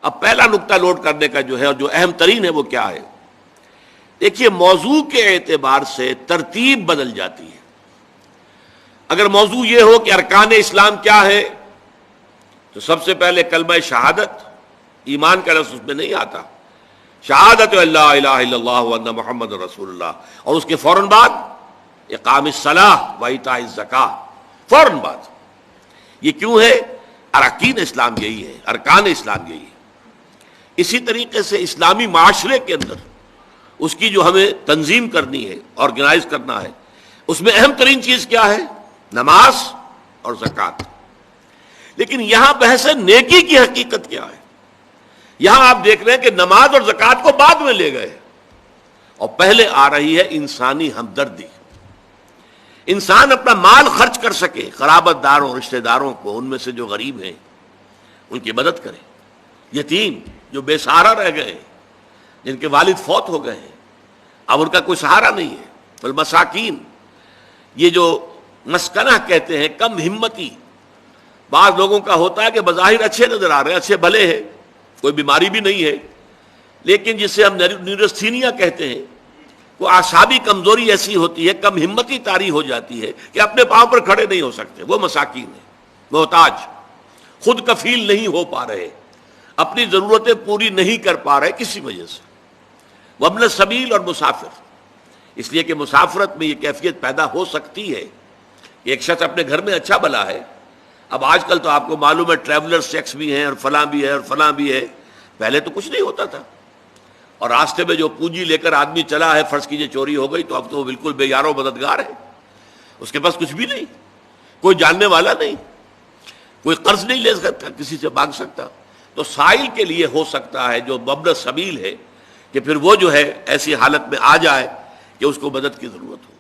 اب پہلا نقطہ نوٹ کرنے کا جو ہے اور جو اہم ترین ہے وہ کیا ہے؟ دیکھیے، موضوع کے اعتبار سے ترتیب بدل جاتی ہے۔ اگر موضوع یہ ہو کہ ارکان اسلام کیا ہے تو سب سے پہلے کلمہ شہادت، ایمان کا لفظ اس میں نہیں آتا، شہادت اللہ الہ الا اللہ وان محمد رسول اللہ، اور اس کے فوراً بعد اقام الصلاۃ و ایتاء الزکاۃ، فوراً بعد۔ یہ کیوں ہے؟ اراکین اسلام یہی ہے، ارکان اسلام یہی ہے۔ اسی طریقے سے اسلامی معاشرے کے اندر اس کی جو ہمیں تنظیم کرنی ہے، آرگنائز کرنا ہے، اس میں اہم ترین چیز کیا ہے؟ نماز اور زکوٰۃ۔ لیکن یہاں بحث ہے نیکی کی حقیقت کیا ہے۔ یہاں آپ دیکھ رہے ہیں کہ نماز اور زکوٰۃ کو بعد میں لے گئے اور پہلے آ رہی ہے انسانی ہمدردی۔ انسان اپنا مال خرچ کر سکے، قرابت داروں، رشتہ داروں کو، ان میں سے جو غریب ہیں ان کی مدد کرے، یتیم جو بے سہارا رہ گئے ہیں، جن کے والد فوت ہو گئے ہیں، اب ان کا کوئی سہارا نہیں ہے، والمساکین، یہ جو مسکنہ کہتے ہیں، کم ہمتی، بعض لوگوں کا ہوتا ہے کہ بظاہر اچھے نظر آ رہے ہیں، اچھے بھلے ہیں، کوئی بیماری بھی نہیں ہے، لیکن جسے ہم نیورستھینیا کہتے ہیں، وہ اعصابی کمزوری ایسی ہوتی ہے، کم ہمتی طاری ہو جاتی ہے کہ اپنے پاؤں پر کھڑے نہیں ہو سکتے، وہ مساکین ہیں، محتاج، خود کفیل نہیں ہو پا رہے، اپنی ضرورتیں پوری نہیں کر پا رہے کسی وجہ سے، وابن السبیل اور مسافر۔ اس لیے کہ مسافرت میں یہ کیفیت پیدا ہو سکتی ہے کہ ایک شخص اپنے گھر میں اچھا بھلا ہے، اب آج کل تو آپ کو معلوم ہے ٹریولر سیکس بھی ہیں اور فلاں بھی ہے اور فلاں بھی ہے، پہلے تو کچھ نہیں ہوتا تھا، اور راستے میں جو پونجی لے کر آدمی چلا ہے، فرض کیجئے چوری ہو گئی تو اب تو وہ بالکل بے یار و مددگار ہے، اس کے پاس کچھ بھی نہیں، کوئی جاننے والا نہیں، کوئی قرض نہیں لے سکتا، کسی سے مانگ سکتا۔ تو سائل کے لیے ہو سکتا ہے جو مبن سبیل ہے کہ پھر وہ جو ہے ایسی حالت میں آ جائے کہ اس کو مدد کی ضرورت ہو۔